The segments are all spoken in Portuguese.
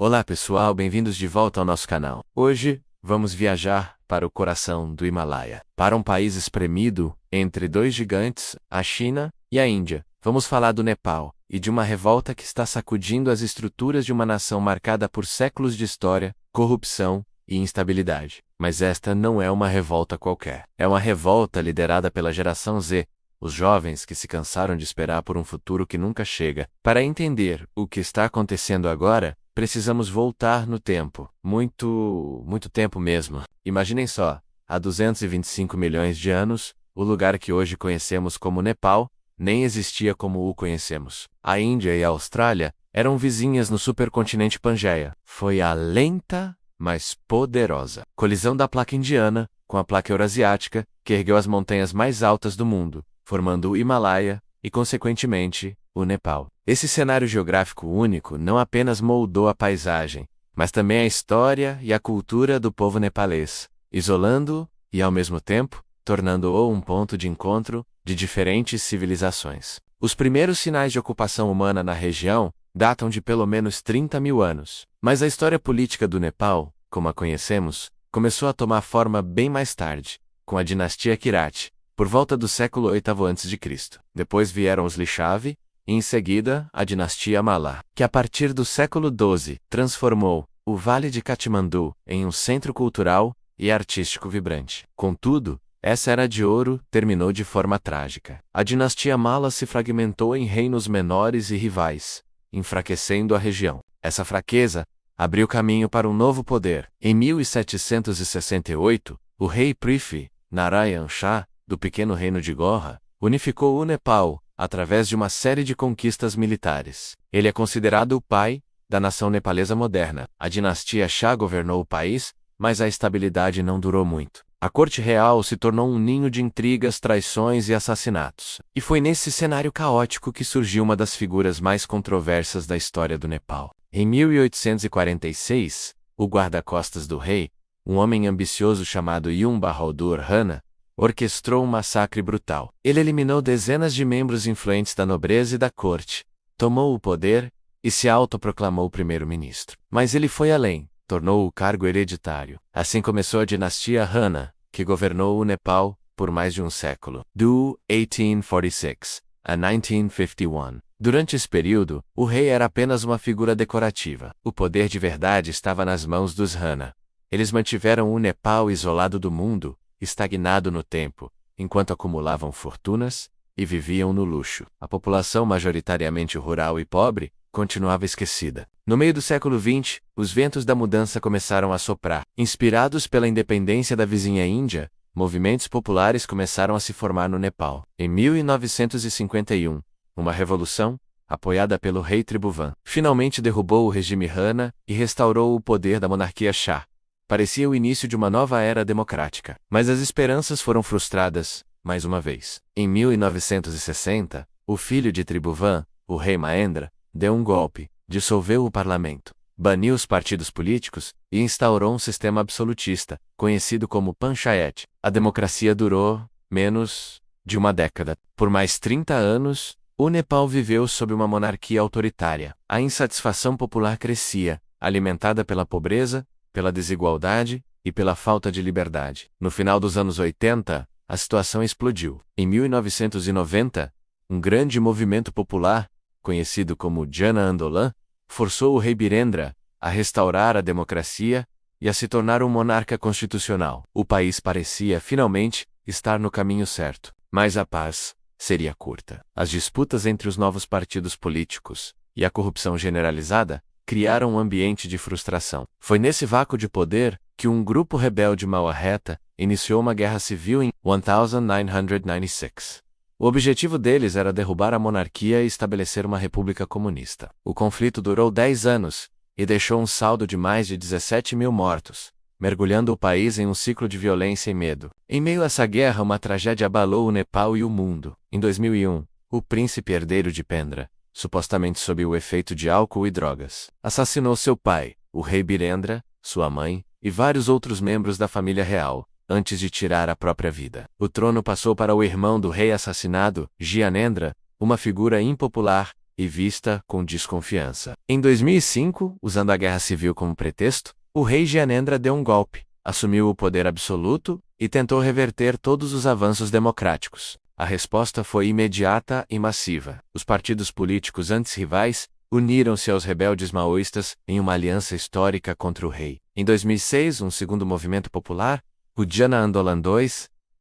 Olá pessoal, bem-vindos de volta ao nosso canal. Hoje, vamos viajar para o coração do Himalaia, para um país espremido entre dois gigantes, a China e a Índia. Vamos falar do Nepal e de uma revolta que está sacudindo as estruturas de uma nação marcada por séculos de história, corrupção e instabilidade. Mas esta não é uma revolta qualquer. É uma revolta liderada pela geração Z, os jovens que se cansaram de esperar por um futuro que nunca chega. Para entender o que está acontecendo agora, precisamos voltar no tempo. Muito tempo mesmo. Imaginem só, há 225 milhões de anos, o lugar que hoje conhecemos como Nepal nem existia como o conhecemos. A Índia e a Austrália eram vizinhas no supercontinente Pangeia. Foi a lenta, mas poderosa colisão da placa indiana com a placa eurasiática que ergueu as montanhas mais altas do mundo, formando o Himalaia e, consequentemente, o Nepal. Esse cenário geográfico único não apenas moldou a paisagem, mas também a história e a cultura do povo nepalês, isolando-o e, ao mesmo tempo, tornando-o um ponto de encontro de diferentes civilizações. Os primeiros sinais de ocupação humana na região datam de pelo menos 30 mil anos. Mas a história política do Nepal, como a conhecemos, começou a tomar forma bem mais tarde, com a dinastia Kirat, por volta do século VIII a.C. Depois vieram os Lishavi, e em seguida a dinastia Malá, que a partir do século XII transformou o Vale de Katmandu em um centro cultural e artístico vibrante. Contudo, essa era de ouro terminou de forma trágica. A dinastia Malla se fragmentou em reinos menores e rivais, enfraquecendo a região. Essa fraqueza abriu caminho para um novo poder. Em 1768, o rei Prithvi Narayan Shah, do pequeno reino de Gorra, unificou o Nepal através de uma série de conquistas militares. Ele é considerado o pai da nação nepalesa moderna. A dinastia Shah governou o país, mas a estabilidade não durou muito. A corte real se tornou um ninho de intrigas, traições e assassinatos. E foi nesse cenário caótico que surgiu uma das figuras mais controversas da história do Nepal. Em 1846, o guarda-costas do rei, um homem ambicioso chamado Yum Bahadur Rana, orquestrou um massacre brutal. Ele eliminou dezenas de membros influentes da nobreza e da corte, tomou o poder e se autoproclamou primeiro-ministro. Mas ele foi além. Tornou o cargo hereditário. Assim começou a dinastia Rana, que governou o Nepal por mais de um século, do 1846 a 1951. Durante esse período, o rei era apenas uma figura decorativa. O poder de verdade estava nas mãos dos Rana. Eles mantiveram o Nepal isolado do mundo, estagnado no tempo, enquanto acumulavam fortunas e viviam no luxo. A população majoritariamente rural e pobre continuava esquecida. No meio do século XX, os ventos da mudança começaram a soprar. Inspirados pela independência da vizinha Índia, movimentos populares começaram a se formar no Nepal. Em 1951, uma revolução, apoiada pelo rei Tribhuvan, finalmente derrubou o regime Rana e restaurou o poder da monarquia Shah. Parecia o início de uma nova era democrática. Mas as esperanças foram frustradas, mais uma vez. Em 1960, o filho de Tribhuvan, o rei Mahendra, deu um golpe, dissolveu o parlamento, baniu os partidos políticos e instaurou um sistema absolutista, conhecido como Panchayat. A democracia durou menos de uma década. Por mais 30 anos, o Nepal viveu sob uma monarquia autoritária. A insatisfação popular crescia, alimentada pela pobreza, pela desigualdade e pela falta de liberdade. No final dos anos 80, a situação explodiu. Em 1990, um grande movimento popular, conhecido como Jana Andolan, forçou o rei Birendra a restaurar a democracia e a se tornar um monarca constitucional. O país parecia, finalmente, estar no caminho certo. Mas a paz seria curta. As disputas entre os novos partidos políticos e a corrupção generalizada criaram um ambiente de frustração. Foi nesse vácuo de poder que um grupo rebelde Mawarreta iniciou uma guerra civil em 1996. O objetivo deles era derrubar a monarquia e estabelecer uma república comunista. O conflito durou 10 anos e deixou um saldo de mais de 17 mil mortos, mergulhando o país em um ciclo de violência e medo. Em meio a essa guerra, uma tragédia abalou o Nepal e o mundo. Em 2001, o príncipe herdeiro de Pendra, supostamente sob o efeito de álcool e drogas, assassinou seu pai, o rei Birendra, sua mãe e vários outros membros da família real, antes de tirar a própria vida. O trono passou para o irmão do rei assassinado, Gyanendra, uma figura impopular e vista com desconfiança. Em 2005, usando a guerra civil como pretexto, o rei Gyanendra deu um golpe, assumiu o poder absoluto e tentou reverter todos os avanços democráticos. A resposta foi imediata e massiva. Os partidos políticos antes rivais uniram-se aos rebeldes maoístas em uma aliança histórica contra o rei. Em 2006, um segundo movimento popular, o Jan Andolan II,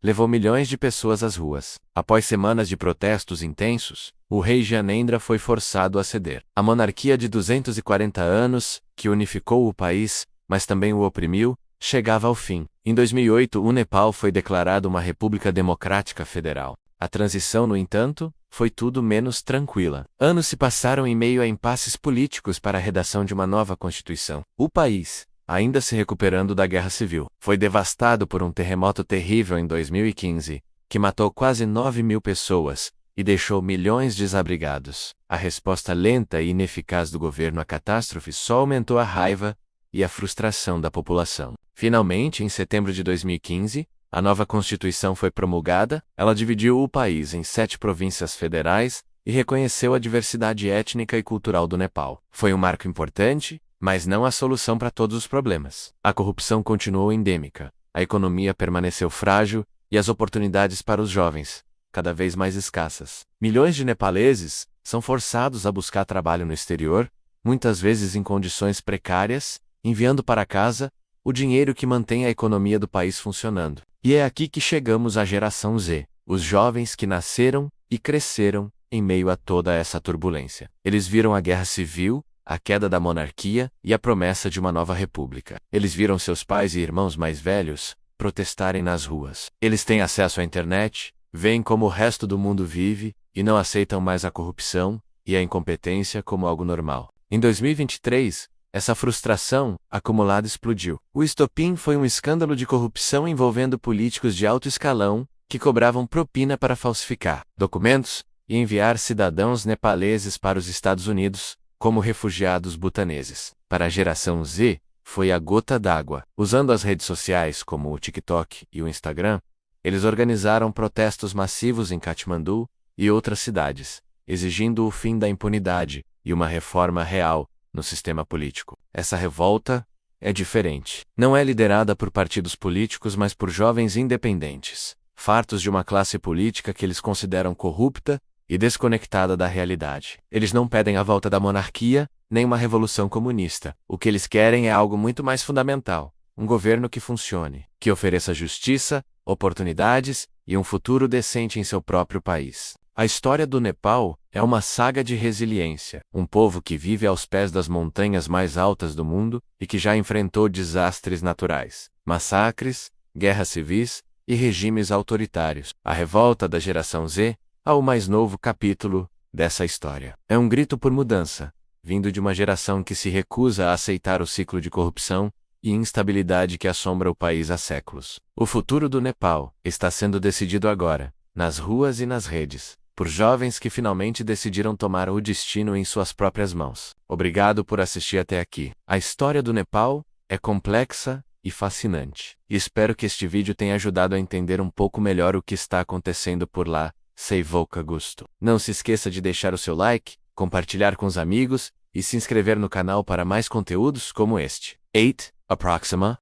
levou milhões de pessoas às ruas. Após semanas de protestos intensos, o rei Gyanendra foi forçado a ceder. A monarquia de 240 anos, que unificou o país, mas também o oprimiu, chegava ao fim. Em 2008, o Nepal foi declarado uma república democrática federal. A transição, no entanto, foi tudo menos tranquila. Anos se passaram em meio a impasses políticos para a redação de uma nova constituição. O país, ainda se recuperando da guerra civil, foi devastado por um terremoto terrível em 2015, que matou quase 9.000 pessoas e deixou milhões desabrigados. A resposta lenta e ineficaz do governo à catástrofe só aumentou a raiva e a frustração da população. Finalmente, em setembro de 2015, a nova Constituição foi promulgada. Ela dividiu o país em 7 províncias federais e reconheceu a diversidade étnica e cultural do Nepal. Foi um marco importante, mas não a solução para todos os problemas. A corrupção continuou endêmica, a economia permaneceu frágil e as oportunidades para os jovens, cada vez mais escassas. Milhões de nepaleses são forçados a buscar trabalho no exterior, muitas vezes em condições precárias, enviando para casa o dinheiro que mantém a economia do país funcionando. E é aqui que chegamos à geração Z, os jovens que nasceram e cresceram em meio a toda essa turbulência. Eles viram a guerra civil, a queda da monarquia e a promessa de uma nova república. Eles viram seus pais e irmãos mais velhos protestarem nas ruas. Eles têm acesso à internet, veem como o resto do mundo vive e não aceitam mais a corrupção e a incompetência como algo normal. Em 2023, essa frustração acumulada explodiu. O estopim foi um escândalo de corrupção envolvendo políticos de alto escalão que cobravam propina para falsificar documentos e enviar cidadãos nepaleses para os Estados Unidos como refugiados butaneses. Para a geração Z, foi a gota d'água. Usando as redes sociais como o TikTok e o Instagram, eles organizaram protestos massivos em Katmandu e outras cidades, exigindo o fim da impunidade e uma reforma real no sistema político. Essa revolta é diferente. Não é liderada por partidos políticos, mas por jovens independentes, fartos de uma classe política que eles consideram corrupta e desconectada da realidade. Eles não pedem a volta da monarquia, nem uma revolução comunista. O que eles querem é algo muito mais fundamental: um governo que funcione, que ofereça justiça, oportunidades e um futuro decente em seu próprio país. A história do Nepal é uma saga de resiliência, um povo que vive aos pés das montanhas mais altas do mundo e que já enfrentou desastres naturais, massacres, guerras civis e regimes autoritários. A revolta da geração Z é o mais novo capítulo dessa história. É um grito por mudança, vindo de uma geração que se recusa a aceitar o ciclo de corrupção e instabilidade que assombra o país há séculos. O futuro do Nepal está sendo decidido agora, nas ruas e nas redes, por jovens que finalmente decidiram tomar o destino em suas próprias mãos. Obrigado por assistir até aqui. A história do Nepal é complexa e fascinante. E espero que este vídeo tenha ajudado a entender um pouco melhor o que está acontecendo por lá. Seivoka Gusto. Não se esqueça de deixar o seu like, compartilhar com os amigos e se inscrever no canal para mais conteúdos como este. 8. Approxima